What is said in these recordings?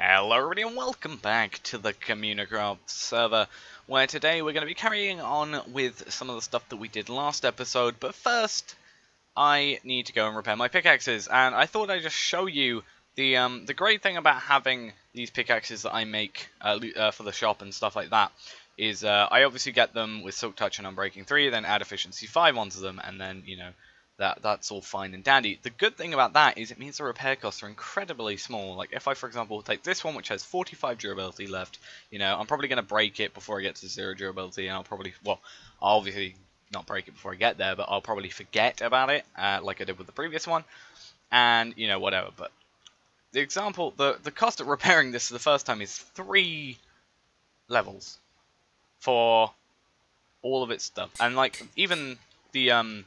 Hello everybody and welcome back to the Communicraft server, where today we're going to be carrying on with some of the stuff that we did last episode, but first I need to go and repair my pickaxes, and I thought I'd just show you the great thing about having these pickaxes that I make for the shop and stuff like that, is I obviously get them with Silk Touch and Unbreaking 3, then add Efficiency 5 onto them, and then, you know, that's all fine and dandy. The good thing about that is it means the repair costs are incredibly small. Like if I, for example, take this one which has 45 durability left, you know, I'm probably going to break it before I get to 0 durability, and I'll probably, well, I'll obviously not break it before I get there, but I'll probably forget about it, like I did with the previous one, and, you know, whatever. But the example, the cost of repairing this the first time is 3 levels for all of its stuff, and like even the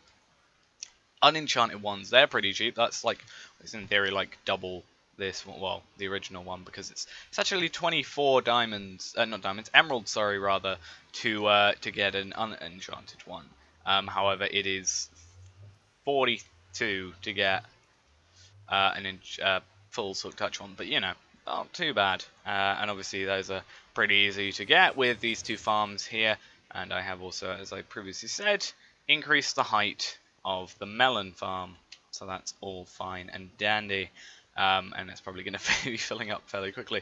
unenchanted ones, they're pretty cheap. That's like, it's in theory like double this one, well, the original one, because it's actually 24 diamonds, not diamonds, emeralds, sorry, rather, to get an unenchanted one. However, it is 42 to get an full Silk Touch one, but you know, not too bad. And obviously those are pretty easy to get with these 2 farms here, and I have also, as I previously said, increased the height of the melon farm, so that's all fine and dandy, and it's probably going to be filling up fairly quickly.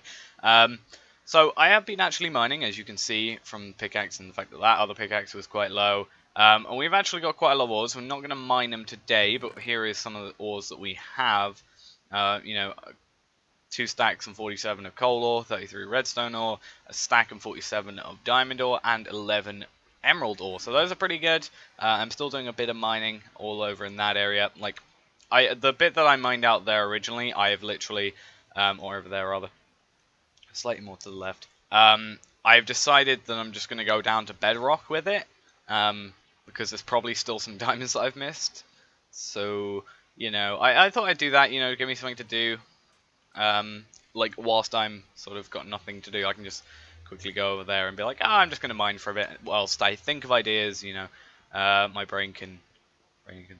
So I have been actually mining, as you can see from the pickaxe and the fact that that other pickaxe was quite low, and we've actually got quite a lot of ores. We're not going to mine them today, but here is some of the ores that we have. You know, 2 stacks and 47 of coal ore, 33 redstone ore, a stack and 47 of diamond ore, and 11 emerald ore, so those are pretty good. I'm still doing a bit of mining all over in that area. Like, the bit that I mined out there originally, I have literally, or over there rather, slightly more to the left, I've decided that I'm just going to go down to bedrock with it, because there's probably still some diamonds that I've missed. So, you know, I thought I'd do that, you know, give me something to do, like, whilst I'm sort of got nothing to do, I can just quickly go over there and be like, oh, I'm just going to mine for a bit whilst I think of ideas, you know, my brain can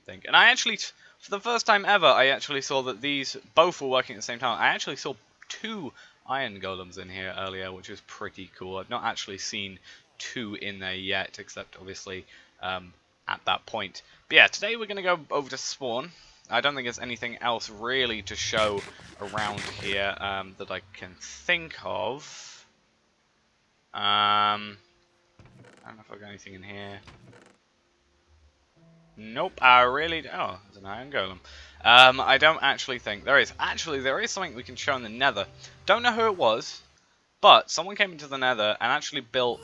think. And I actually, for the first time ever, I actually saw that these both were working at the same time. I actually saw 2 iron golems in here earlier, which was pretty cool. I've not actually seen 2 in there yet, except obviously at that point. But yeah, today we're going to go over to spawn. I don't think there's anything else really to show around here that I can think of. I don't know if I've got anything in here. Nope, I really don't. Oh, there's an iron golem. I don't actually think there is. Actually, there is something we can show in the nether. Don't know who it was, but someone came into the nether and actually built...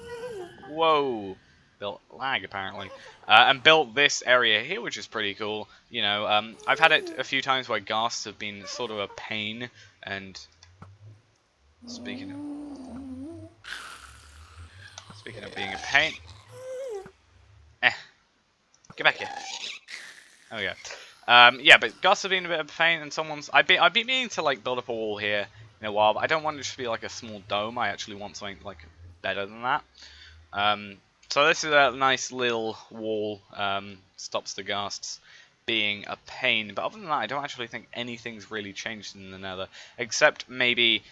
Whoa! Built lag, apparently. And built this area here, which is pretty cool. You know, I've had it a few times where ghasts have been sort of a pain, and... Speaking of being a pain... Get back here. There we go. Yeah, but ghasts have been a bit of a pain, and someone's... I've been meaning to, like, build up a wall here in a while, but I don't want it to just be, like, a small dome. I actually want something, like, better than that. So this is a nice little wall. Stops the ghasts being a pain. But other than that, I don't actually think anything's really changed in the nether. Except maybe...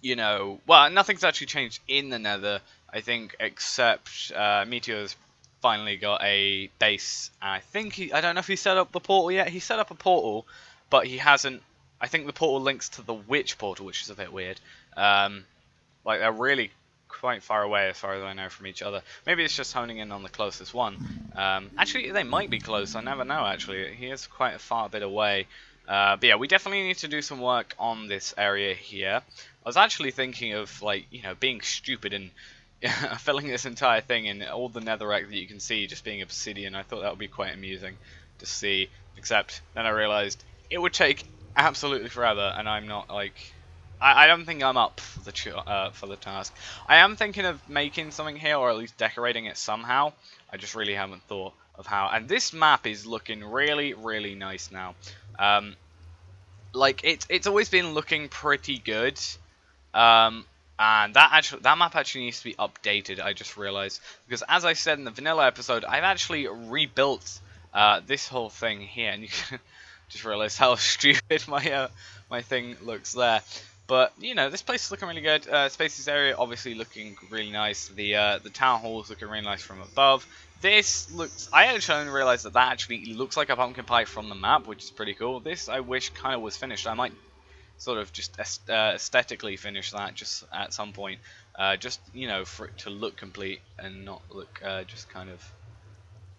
you know, well, nothing's actually changed in the nether, I think, except Meteor's finally got a base. I think I don't know if he set up the portal yet. He set up a portal, but he hasn't. I think the portal links to the witch portal, which is a bit weird. Like, they're really quite far away as far as I know from each other. Maybe it's just honing in on the closest one. Actually, they might be close. I never know, actually. He is quite a far bit away. But yeah, we definitely need to do some work on this area here. I was actually thinking of, like, you know, being stupid and filling this entire thing in all the netherrack that you can see just being obsidian. I thought that would be quite amusing to see, except then I realised it would take absolutely forever, and I'm not, like... I don't think I'm up for the task. I am thinking of making something here, or at least decorating it somehow. I just really haven't thought of how. And this map is looking really, really nice now. Like, it's always been looking pretty good. And that map actually needs to be updated, I just realized. Because as I said in the vanilla episode, I've actually rebuilt this whole thing here. And you can just realize how stupid my thing looks there. But you know, this place is looking really good. Spaces area obviously looking really nice. The town hall is looking really nice from above. This looks. I actually only realized that that actually looks like a pumpkin pie from the map, which is pretty cool. This I wish kind of was finished. I might sort of just aesthetically finish that just at some point, just you know, for it to look complete and not look just kind of,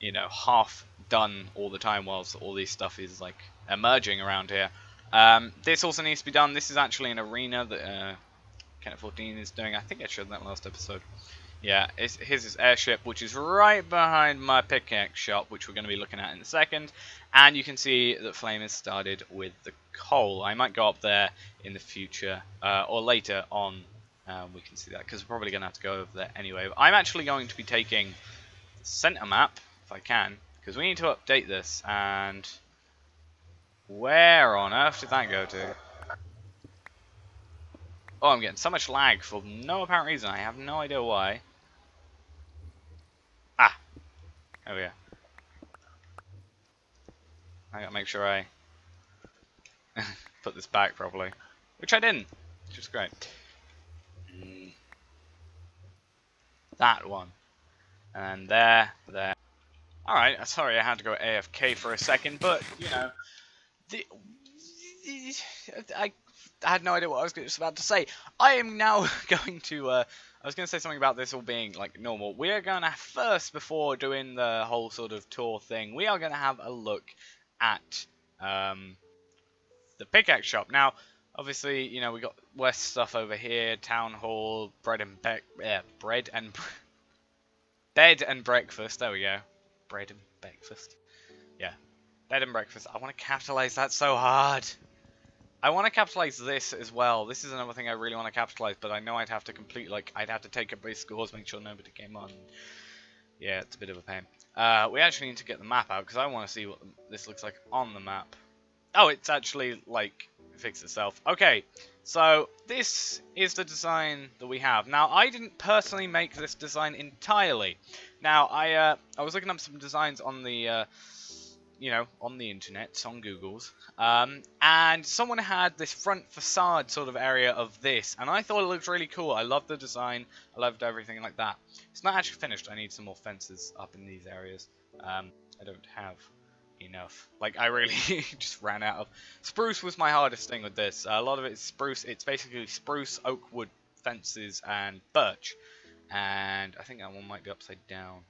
you know, half done all the time whilst all this stuff is like emerging around here. This also needs to be done. This is actually an arena that Kenneth 14 is doing. I think I showed that last episode. Yeah, here's his airship, which is right behind my pickaxe shop, which we're going to be looking at in a second. And you can see that Flame has started with the coal. I might go up there in the future, or later on. We can see that, because we're probably going to have to go over there anyway. But I'm actually going to be taking the center map, if I can, because we need to update this. And where on earth did that go to? Oh, I'm getting so much lag for no apparent reason. I have no idea why. Ah, there we go. I gotta make sure I put this back properly, which I didn't, which is great. That one, and there. Alright, sorry I had to go AFK for a second, but, you know, I had no idea what I was just about to say. I am now going to, I was going to say something about this all being, like, normal. We are going to first, before doing the whole sort of tour thing, we are going to have a look at, the pickaxe shop. Now, obviously, you know, we got West stuff over here, Town Hall, bed and breakfast, there we go. Bread and breakfast. Yeah. Bed and breakfast. I want to capitalize that so hard. I want to capitalize this as well. This is another thing I really want to capitalize, but I know I'd have to complete, like, I'd have to take up base scores, make sure nobody came on. Yeah, it's a bit of a pain. We actually need to get the map out, because I want to see what this looks like on the map. Oh, it's actually, like, fixed itself. Okay, so this is the design that we have. Now, I didn't personally make this design entirely. Now, I was looking up some designs on the, you know, on the internet, on Google's, and someone had this front facade sort of area of this, and I thought it looked really cool. I loved the design. I loved everything like that. It's not actually finished. I need some more fences up in these areas. I don't have enough. Like, I really just ran out of... Spruce was my hardest thing with this. A lot of it is spruce. It's basically spruce, oak wood, fences, and birch. And I think that one might be upside down.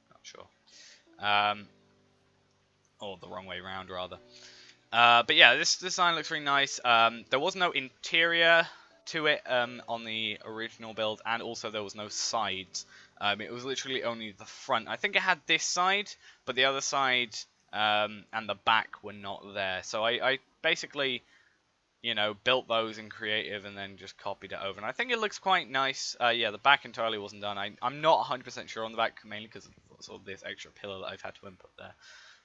Not sure. Or the wrong way around, rather. But yeah, this design looks really nice. There was no interior to it on the original build, and also there was no sides. It was literally only the front. I think it had this side, but the other side and the back were not there. So I basically, you know, built those in creative and then just copied it over. And I think it looks quite nice. Yeah, the back entirely wasn't done. I'm not 100% sure on the back, mainly because of sort of this extra pillar that I've had to input there.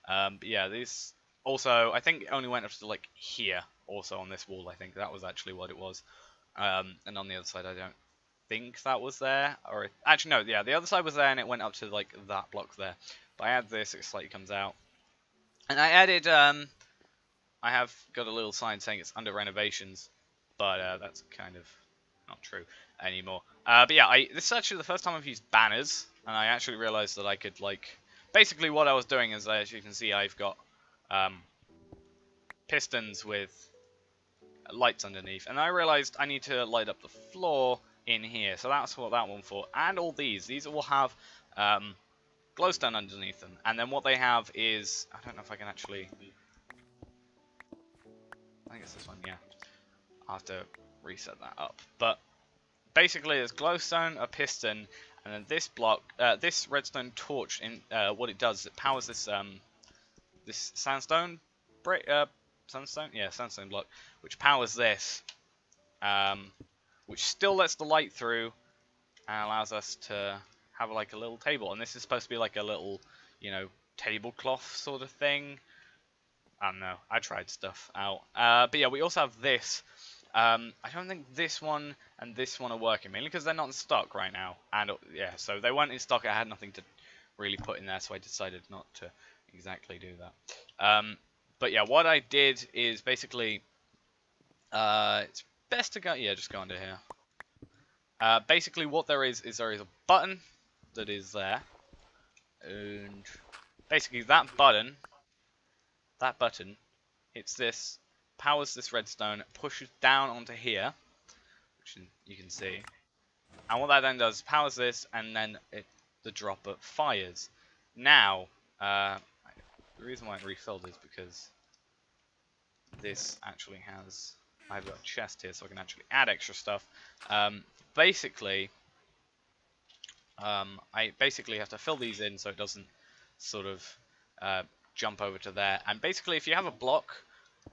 But yeah, these also, I think it only went up to like here, also on this wall. I think that was actually what it was. And on the other side, I don't think that was there, or actually no, yeah, the other side was there, and it went up to like that block there. But I add this, it slightly comes out, and I added, I have got a little sign saying it's under renovations, but that's kind of not true anymore. But yeah, this is actually the first time I've used banners, and I actually realized that I could, like, basically what I was doing is, as you can see, I've got pistons with lights underneath, and I realized I need to light up the floor in here, so that's what that one for. And all these all have glowstone underneath them, and then what they have is, I don't know if I can actually, I think it's this one, yeah, I'll have to reset that up, but basically there's glowstone, a piston, and then this block, this redstone torch, in what it does, it powers this this sandstone sandstone block, which powers this, which still lets the light through and allows us to have like a little table. And this is supposed to be like a little, you know, tablecloth sort of thing. I don't know. I tried stuff out. But yeah, we also have this. I don't think this one and this one are working, mainly because they're not in stock right now. And yeah, so they weren't in stock. I had nothing to really put in there, so I decided not to exactly do that. But yeah, what I did is basically, it's best to go, yeah, just go under here. Basically what there is there is a button that is there, and basically that button hits this, powers this redstone, pushes down onto here, which you can see, and what that then does is powers this, and then the dropper fires. Now, the reason why it refilled is because this actually has, I've got a chest here so I can actually add extra stuff. Basically, I basically have to fill these in so it doesn't sort of jump over to there. And basically, if you have a block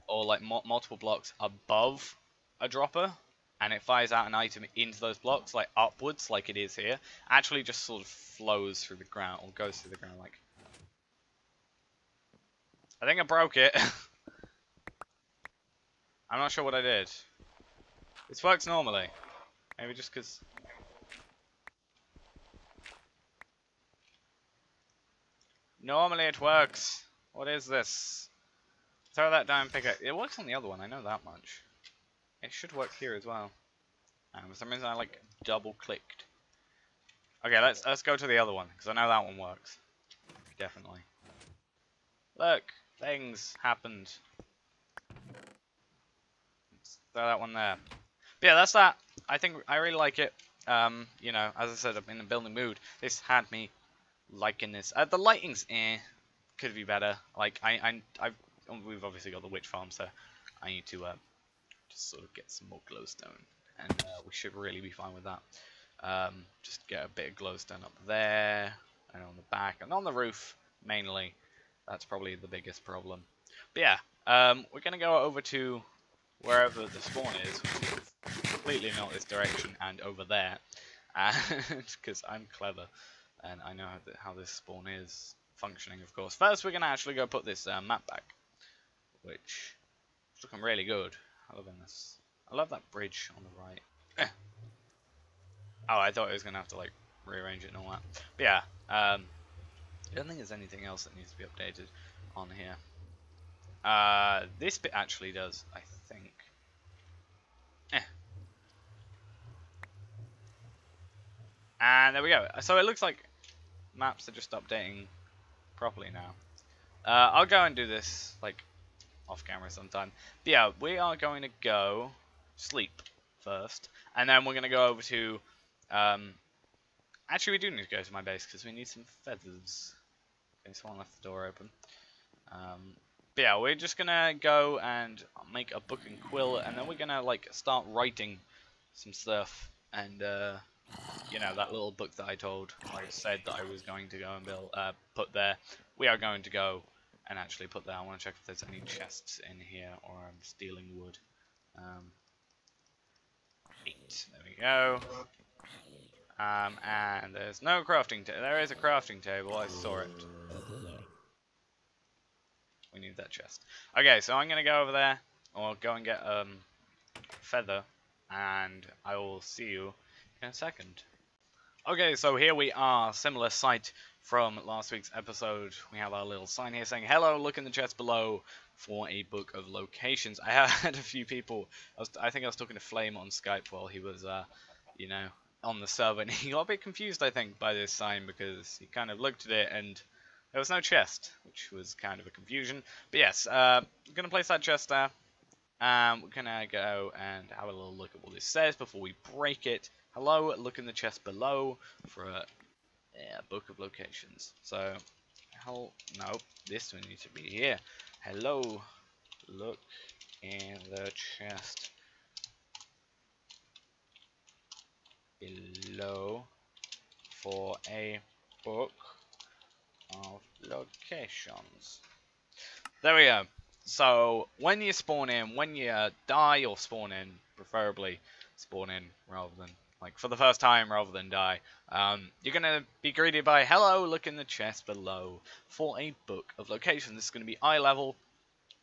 or like multiple blocks above a dropper, and it fires out an item into those blocks, like upwards, like it is here, actually just sort of flows through the ground, or goes through the ground, like... I think I broke it. I'm not sure what I did. This works normally. Maybe just because... Normally it works. What is this? Throw that down and pick it. It works on the other one, I know that much. It should work here as well. For some reason I like double clicked. Okay, let's go to the other one, because I know that one works. Definitely. Look, things happened. Let's throw that one there. But yeah, that's that. I think I really like it. You know, as I said, I'm in a building mood. This had me liking this. The lighting's could be better. Like we've obviously got the witch farm, so I need to just sort of get some more glowstone, and we should really be fine with that. Just get a bit of glowstone up there, and on the back, and on the roof mainly. That's probably the biggest problem. But yeah, we're gonna go over to wherever the spawn is, which is completely not this direction, and over there, because I'm clever and I know how this spawn is functioning. Of course, first we're gonna actually go put this map back, which is looking really good. I love this. I love that bridge on the right. Oh, I thought I was gonna have to like rearrange it and all that. But yeah, I don't think there's anything else that needs to be updated on here. This bit actually does, I think. And there we go. So it looks like maps are just updating properly now. I'll go and do this like off camera sometime. But yeah, we are going to go sleep first, and then we're going to go over to actually we do need to go to my base because we need some feathers. Okay, someone left the door open. But yeah, we're just gonna go and make a book and quill, and then we're gonna like start writing some stuff, and you know, that little book that I said that I was going to go and put there. We are going to go and actually put there. I want to check if there's any chests in here, or I'm stealing wood. 8. There we go. And there's no crafting table. There is a crafting table. I saw it. We need that chest. Okay, so I'm going to go over there, or go and get feather, and I will see you in a second. Okay, so here we are, similar sight from last week's episode. We have our little sign here saying, hello, look in the chest below for a book of locations. I had a few people, I think I was talking to Flame on Skype while he was, you know, on the server, and he got a bit confused, I think, by this sign, because he kind of looked at it and there was no chest, which was kind of a confusion. But yes, I'm going to place that chest there. We're going to go and have a little look at what this says before we break it. Hello, look in the chest below for a book of locations. So, no, this one needs to be here. Hello, look in the chest below for a book of locations. There we go. So, when you spawn in, when you die or spawn in, preferably spawn in rather than, like, for the first time rather than die, you're going to be greeted by, hello, look in the chest below for a book of locations. This is going to be eye level.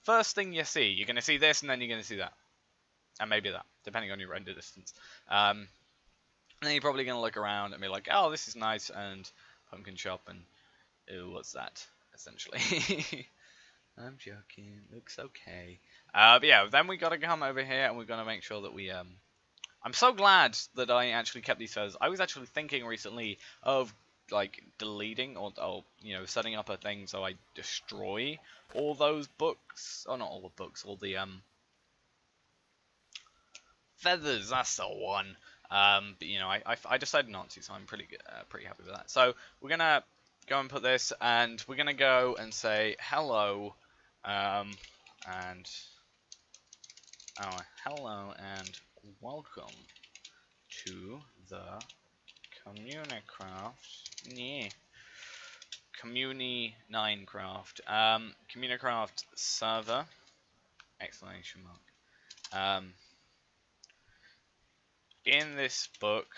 First thing you see, you're going to see this and then you're going to see that. And maybe that, depending on your render distance. And then you're probably going to look around and be like, oh, this is nice, and pumpkin shop, and ew, what's that, essentially. I'm joking. Looks okay. But yeah, then we gotta come over here and we're gonna make sure that we I'm so glad that I actually kept these feathers. I was actually thinking recently of like deleting or you know setting up a thing so I destroy all those books. Oh, not all the books, all the feathers. That's the one. But you know, I decided not to, so I'm pretty happy with that. So we're gonna go and put this, and we're gonna go and say hello, and oh, hello and welcome to the Communicraft. Yeah. Communicraft. Communicraft server. Exclamation mark. In this book,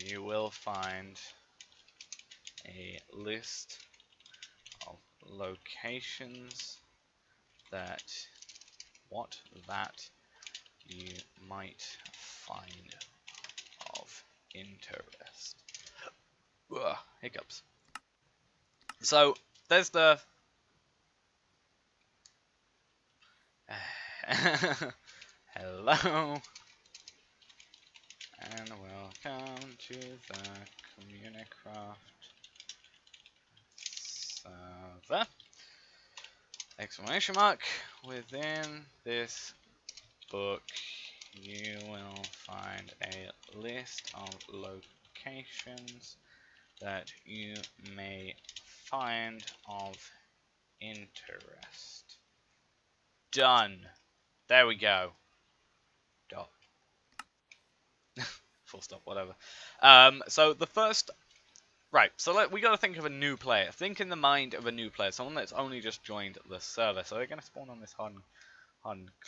you will find a list of locations that you might find of interest. Ugh, hiccups. So there's the hello and welcome to the Communicraft server. Exclamation mark. Within this book, you will find a list of locations that you may find of interest. Done. There we go. Dot. Full stop, whatever. So the first... Right, so we gotta think of a new player. Think in the mind of a new player. Someone that's only just joined the server. So they're gonna spawn on this hard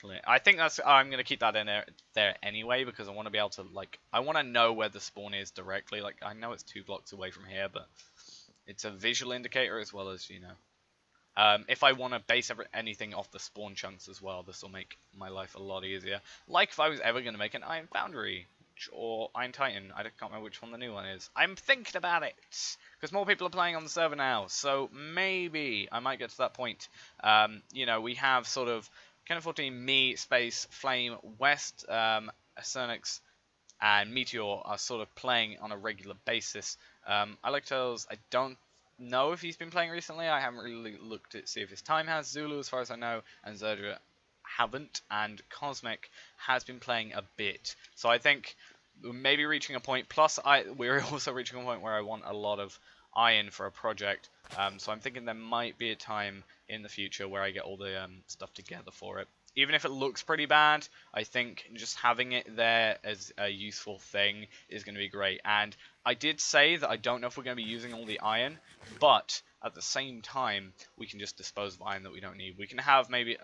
clear. I think that's... I'm gonna keep that in there anyway, because I want to be able to, like... I want to know where the spawn is directly. Like, I know it's 2 blocks away from here, but... It's a visual indicator as well as, you know... if I want to base anything off the spawn chunks as well, this will make my life a lot easier. Like if I was ever going to make an Iron Foundry or Iron Titan. I can't remember which one the new one is. I'm thinking about it because more people are playing on the server now, so maybe I might get to that point. You know, we have sort of Ken 14, me, Space, Flame, West, Cernix, and Meteor are sort of playing on a regular basis. I like Tails. I don't know if he's been playing recently. I haven't really looked to see if his time has. Zulu, as far as I know, and Zerdra haven't, and Cosmic has been playing a bit. So I think maybe reaching a point. Plus, we're also reaching a point where I want a lot of iron for a project. So I'm thinking there might be a time in the future where I get all the stuff together for it. Even if it looks pretty bad, I think just having it there as a useful thing is going to be great. And I did say that I don't know if we're going to be using all the iron, but at the same time, we can just dispose of iron that we don't need. We can have maybe,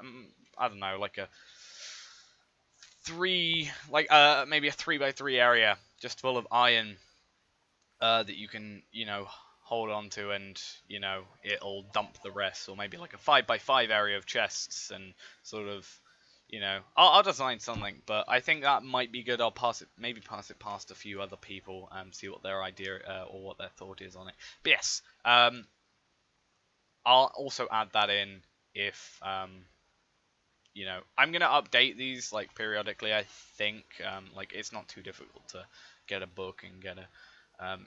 I don't know, like a maybe a 3x3 area just full of iron that you can, you know, hold on to, and you know it'll dump the rest, or maybe like a 5x5 area of chests, and sort of, you know, I'll design something, but I think that might be good. I'll maybe pass it past a few other people and see what their idea or what their thought is on it. But yes, I'll also add that in if you know, I'm gonna update these like periodically. I think like it's not too difficult to get a book and get a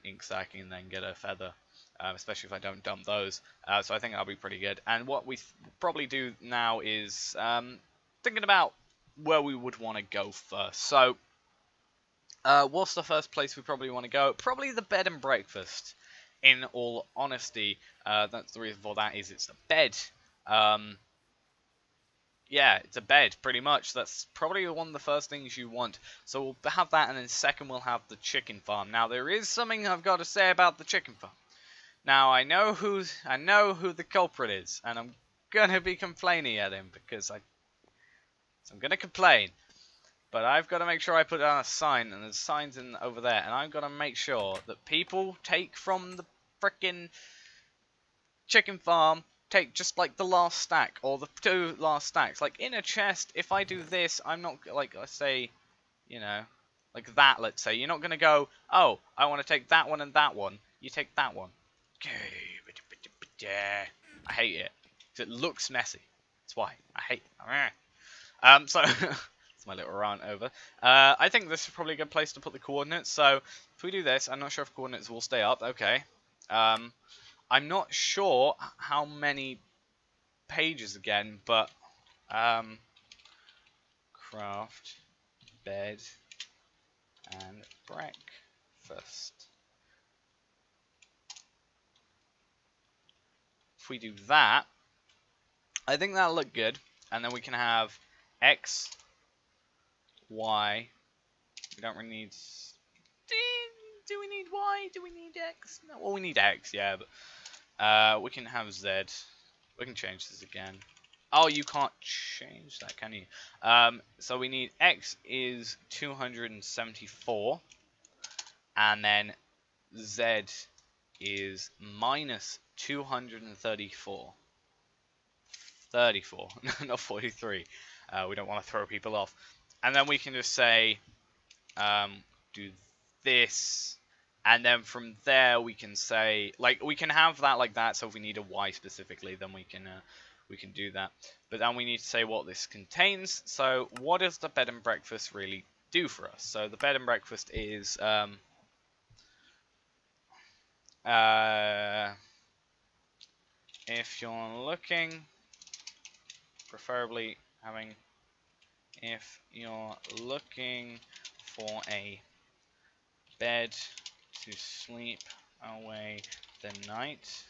ink sac and then get a feather. Especially if I don't dump those. So I think that'll be pretty good. And what we probably do now is thinking about where we would want to go first. So, what's the first place we probably want to go? Probably the bed and breakfast, in all honesty. That's the reason for that is it's a bed. Yeah, it's a bed, pretty much. That's probably one of the first things you want. So we'll have that, and then second we'll have the chicken farm. Now, there is something I've got to say about the chicken farm. Now I know who the culprit is, and I'm gonna be complaining at him because I'm gonna complain. But I've got to make sure I put down a sign, and there's signs over there, and I've got to make sure that people take from the frickin' chicken farm, take just like the last stack or the 2 last stacks. Like in a chest, if I do this, I'm not like, let's say, you know, like that. Let's say you're not gonna go, oh, I want to take that one and that one. You take that one. I hate it. 'Cause it looks messy. That's why. I hate so it's my little rant over. I think this is probably a good place to put the coordinates. So if we do this, I'm not sure if coordinates will stay up. Okay. I'm not sure how many pages again, but craft bed and breakfast. If we do that, I think that'll look good, and then we can have X, Y. We don't really need. Do we need Y? Do we need X? No, well, we need X, yeah, but we can have Z. We can change this again. Oh, you can't change that, can you? So we need X is 274, and then Z is minus 234. 34, not 43. We don't want to throw people off. And then we can just say, do this, and then from there we can say, like, we can have that like that. So if we need a Y specifically, then we can do that. But then we need to say what this contains. So what does the bed and breakfast really do for us? So the bed and breakfast is if you're looking, preferably having, if you're looking for a bed to sleep away the night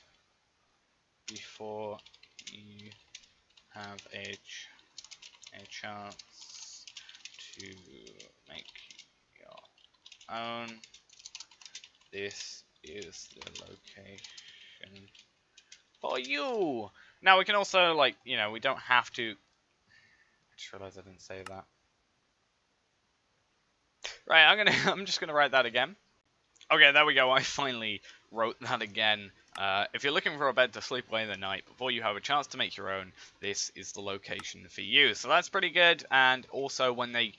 before you have a chance to make your own, this is the location for you. Now we can also, like, you know, we don't have to. I just realized I didn't save that. Right, I'm just gonna write that again. Okay, there we go. I finally wrote that again. If you're looking for a bed to sleep away in the night before you have a chance to make your own, this is the location for you. So that's pretty good. And also, when they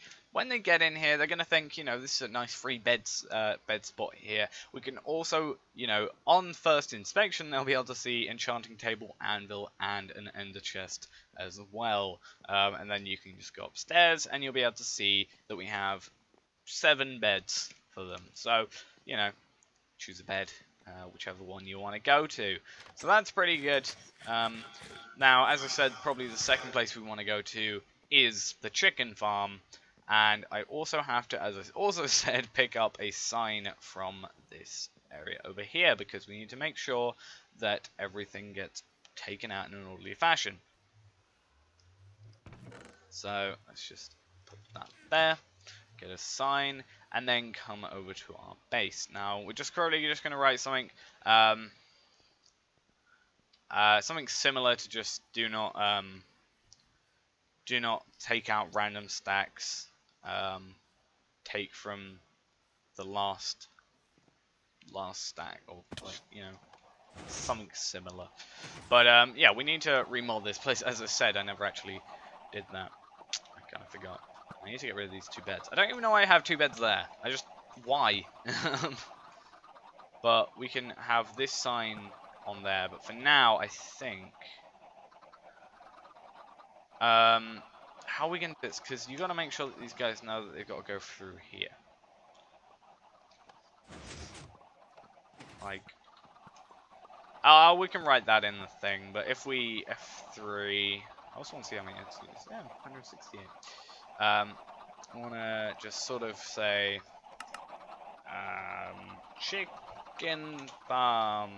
get in here, they're gonna think, you know, this is a nice free bed spot here. We can also, you know, on first inspection, they'll be able to see enchanting table, anvil, and an ender chest as well. And then you can just go upstairs, and you'll be able to see that we have 7 beds for them. So, you know, choose a bed, whichever one you want to go to. So that's pretty good. Now, as I said, probably the second place we want to go to is the chicken farm. And I also have to, as I also said, pick up a sign from this area over here, because we need to make sure that everything gets taken out in an orderly fashion. So let's just put that there. Get a sign, and then come over to our base. Now we're just currently just going to write something, something similar to just do not take out random stacks. Take from the last stack, or, like, you know, something similar. But yeah, we need to remodel this place. As I said, I never actually did that. I kind of forgot. I need to get rid of these 2 beds. I don't even know why I have 2 beds there. Why? But we can have this sign on there. But for now, I think, how are we going to do this? Because you got to make sure that these guys know that they've got to go through here. Like, we can write that in the thing. But if we F3, I also want to see how many entities. Yeah, 168. I want to just sort of say, chicken farm.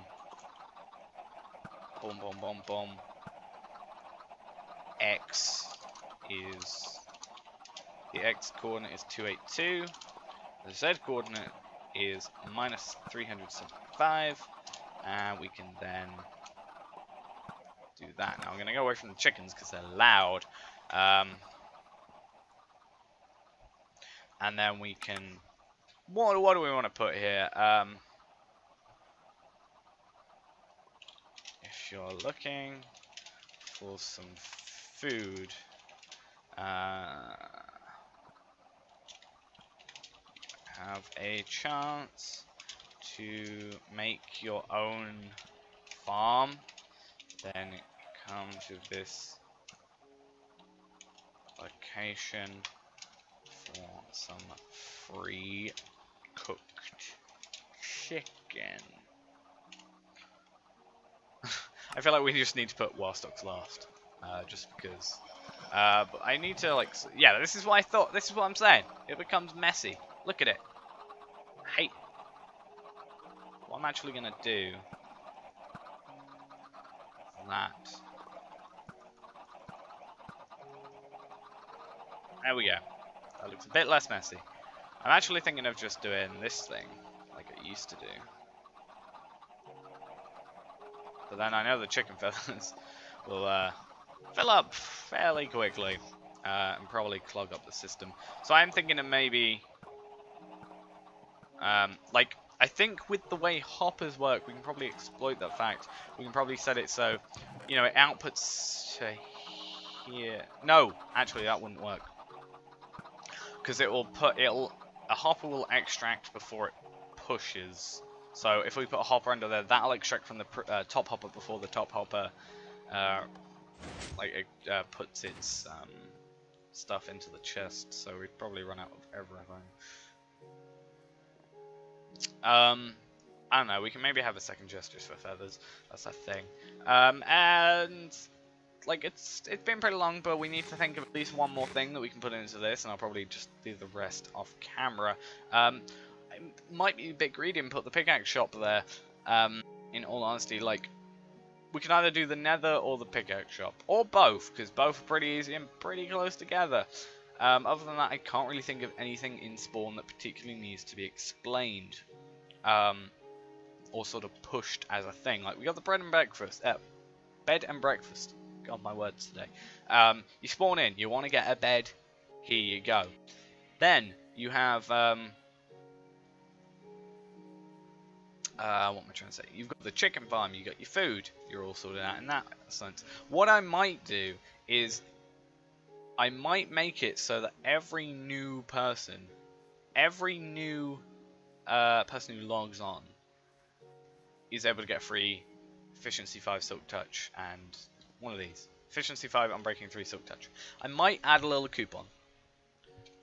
Boom, boom, boom, boom. X is, the X coordinate is 282. The Z coordinate is minus 375. And we can then do that. Now I'm going to go away from the chickens because they're loud. And then we can, what do we want to put here? If you're looking for some food, have a chance to make your own farm, then come to this location for some free cooked chicken. I feel like we just need to put war stocks last, just because. But I need to yeah. This is what I thought. This is what I'm saying. It becomes messy. Look at it. I hate. What I'm actually gonna do. That. There we go. That looks a bit less messy. I'm actually thinking of just doing this thing like I used to do. But then I know the chicken feathers will fill up fairly quickly and probably clog up the system. So I'm thinking of maybe, I think with the way hoppers work, we can probably exploit that fact. We can probably set it so, you know, it outputs to here. No, actually that wouldn't work. Because a hopper will extract before it pushes. So if we put a hopper under there, that'll extract from the top hopper before the top hopper puts its stuff into the chest. So we'd probably run out of everything. I don't know. We can maybe have a second chest just for feathers. That's a thing. And like it's been pretty long, but we need to think of at least one more thing that we can put into this, and I'll probably just do the rest off camera. It might be a bit greedy and put the pickaxe shop there. In all honesty, like we can either do the nether or the pickaxe shop, or both, because both are pretty easy and pretty close together. Other than that, I can't really think of anything in spawn that particularly needs to be explained, or sort of pushed as a thing. Like we got the bread and breakfast. Bed and breakfast. God, my words today. You spawn in. You want to get a bed. Here you go. Then you have what am I trying to say? You've got the chicken farm. You got your food. You're all sorted out in that sense. What I might do is I might make it so that every new person who logs on is able to get free Efficiency 5 Silk Touch and one of these. Efficiency 5 Unbreaking 3 Silk Touch. I might add a little coupon.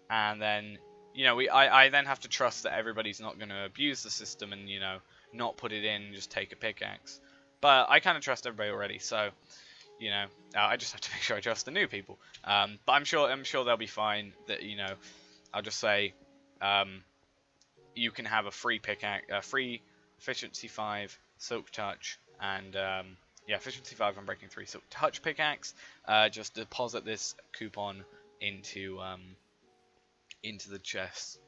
And then, you know, I then have to trust that everybody's not going to abuse the system and, you know, not put it in and just take a pickaxe. But I kind of trust everybody already, so, you know, I just have to make sure I trust the new people. But I'm sure they'll be fine. That, you know, I'll just say, you can have a free pickaxe, free Efficiency 5 Silk Touch, and yeah, Efficiency 5 Unbreaking 3 Silk Touch pickaxe. Just deposit this coupon into the chest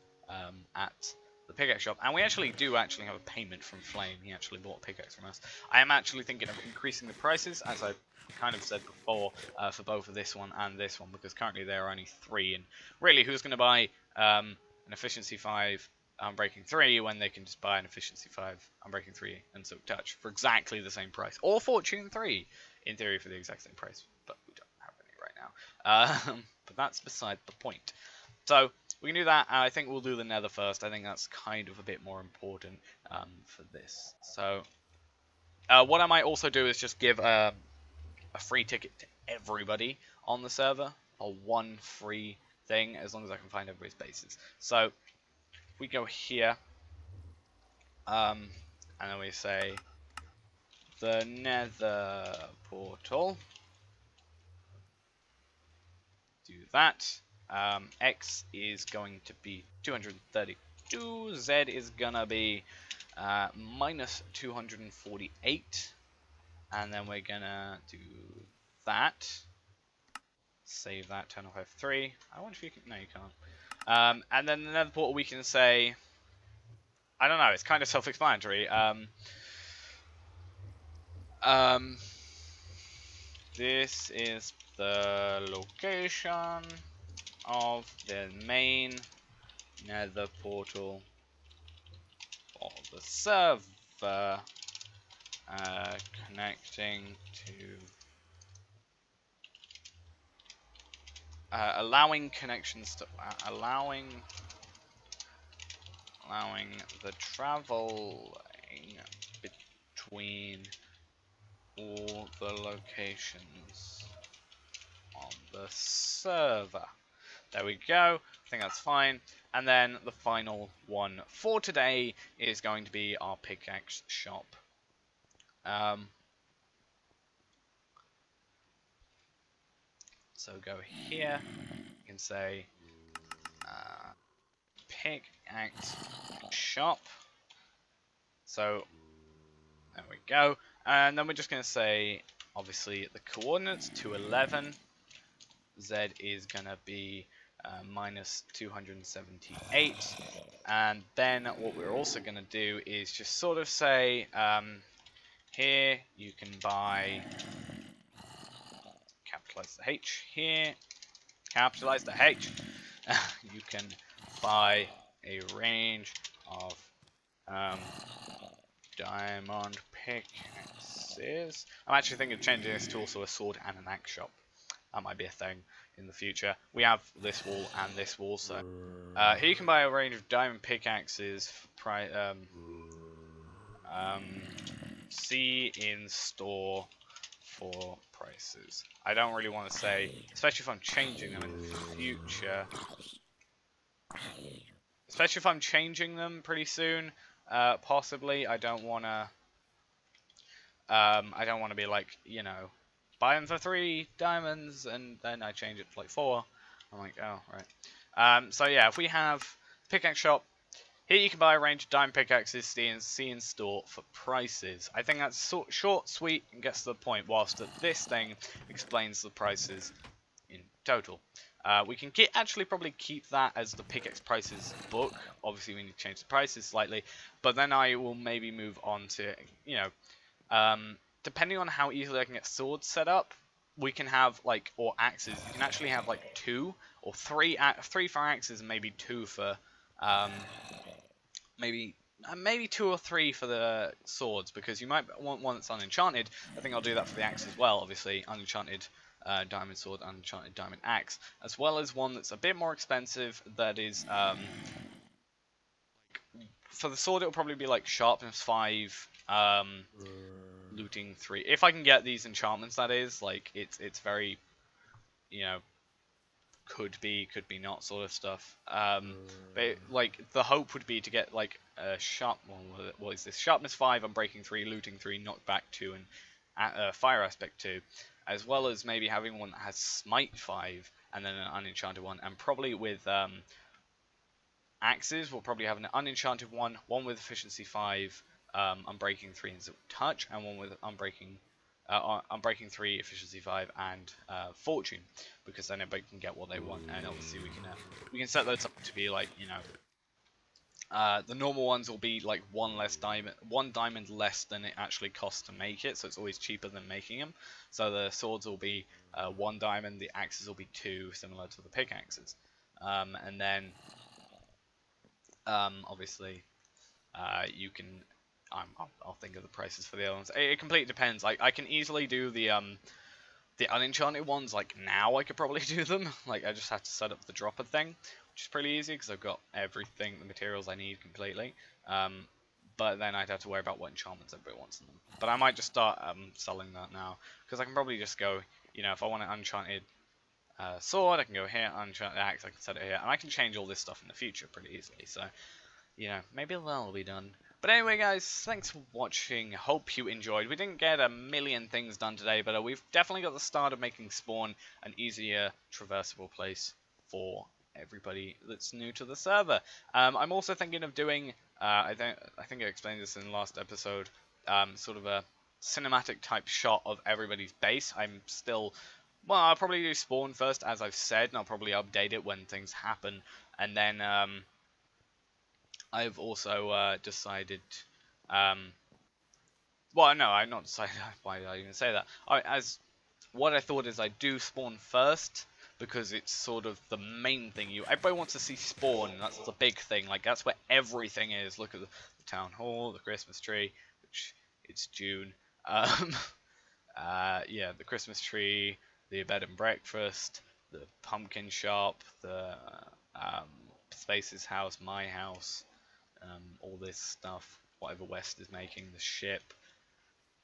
at the pickaxe shop, and we actually have a payment from Flame. He actually bought a pickaxe from us. I am actually thinking of increasing the prices, as I kind of said before, for both of this one and this one, because currently there are only 3, and really, who's going to buy an Efficiency 5 Unbreaking 3 when they can just buy an Efficiency 5 Unbreaking 3 and Silk Touch for exactly the same price, or Fortune 3 in theory for the exact same price, but we don't have any right now. But that's beside the point. So we can do that. I think we'll do the nether first. I think that's kind of a bit more important for this. So what I might also do is just give a free ticket to everybody on the server, or one free thing, as long as I can find everybody's bases. So if we go here, and then we say the nether portal, do that. X is going to be 232, Z is gonna be minus 248, and then we're gonna do that. Save that, turn off F3. I wonder if you can, no you can't. And then the nether portal we can say, I don't know, it's kind of self-explanatory. This is the location of the main nether portal for the server, connecting to allowing connections to allowing the traveling between all the locations on the server. There we go. I think that's fine. And then the final one for today is going to be our pickaxe shop. So go here. You can say pickaxe shop. So there we go. And then we're just going to say, obviously, the coordinates to 11. Z is going to be minus 278. And then what we're also going to do is just sort of say, here you can buy, capitalize the H here, capitalize the H. You can buy a range of diamond pickaxes. I'm actually thinking of changing this to also a sword and an axe shop. That might be a thing in the future. We have this wall and this wall, so here you can buy a range of diamond pickaxes. See in store for prices. I don't really want to say, especially if I'm changing them in the future. Especially if I'm changing them pretty soon. Possibly, I don't want to. I don't want to be like, you know, buy them for 3 diamonds and then I change it to like 4. I'm like, oh right. So yeah, if we have pickaxe shop. Here you can buy a range of diamond pickaxes, see in store for prices. I think that's short, sweet, and gets to the point, whilst that this thing explains the prices in total. We can actually probably keep that as the pickaxe prices book. Obviously, we need to change the prices slightly, but then I will maybe move on to, you know, depending on how easily I can get swords set up, we can have, like, or axes. You can actually have, like, 2 or 3, 3 for axes and maybe 2 for, maybe 2 or 3 for the swords, because you might want one that's unenchanted. I think I'll do that for the axe as well, obviously. Unenchanted diamond sword, unenchanted diamond axe, as well as one that's a bit more expensive that is, for the sword it'll probably be like sharpness 5, looting 3. If I can get these enchantments, that is, like, it's very, you know, could be not sort of stuff. But like the hope would be to get like a sharp one. What is this? Sharpness 5 on breaking 3, looting 3, knockback 2, and fire aspect 2, as well as maybe having one that has smite 5 and then an unenchanted one. And probably with axes, we'll probably have an unenchanted one with efficiency 5, unbreaking 3 and touch, and one with unbreaking 3, efficiency 5, and fortune, because then everybody can get what they want. And obviously we can set those up to be like, you know, the normal ones will be like one diamond less than it actually costs to make it, so it's always cheaper than making them. So the swords will be 1 diamond, the axes will be 2, similar to the pickaxes, and then obviously you can. I'll think of the prices for the other ones. It completely depends. Like, I can easily do the unenchanted ones. Like, now I could probably do them. Like, I just have to set up the dropper thing, which is pretty easy because I've got everything, the materials I need completely. But then I'd have to worry about what enchantments everybody wants in them. But I might just start selling that now, because I can probably just go, you know, if I want an enchanted sword, I can go here, unenchanted axe, I can set it here, and I can change all this stuff in the future pretty easily. So, you know, maybe that'll be done. But anyway, guys, thanks for watching. Hope you enjoyed. We didn't get a million things done today, but we've definitely got the start of making Spawn an easier traversable place for everybody that's new to the server. I'm also thinking of doing, I think I explained this in the last episode, sort of a cinematic type shot of everybody's base. Well, I'll probably do Spawn first, as I've said, and I'll probably update it when things happen, and then I've also decided, well, no, I've not decided, why did I even say that? What I thought is I'd do Spawn first, because it's sort of the main thing. Everybody wants to see Spawn, that's the big thing, like, that's where everything is. Look at the town hall, the Christmas tree, which, it's June, yeah, the Christmas tree, the bed and breakfast, the pumpkin shop, the Space's house, my house, all this stuff, whatever West is making, the ship,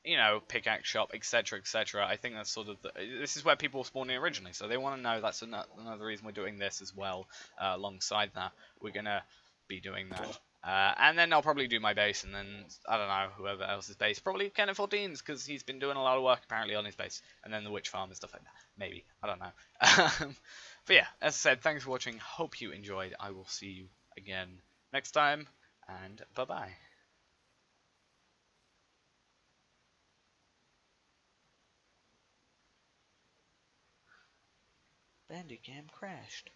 you know, pickaxe shop, etc., etc. I think that's sort of this is where people were spawning originally, so they want to know. That's another reason we're doing this as well. Alongside that, we're gonna be doing that. And then I'll probably do my base, and then, I don't know, whoever else's base. Probably Kenneth Ordean's, because he's been doing a lot of work, apparently, on his base. And then the witch farm and stuff like that. Maybe. I don't know. But yeah, as I said, thanks for watching. Hope you enjoyed. I will see you again next time, and bye-bye. Bandicam crashed.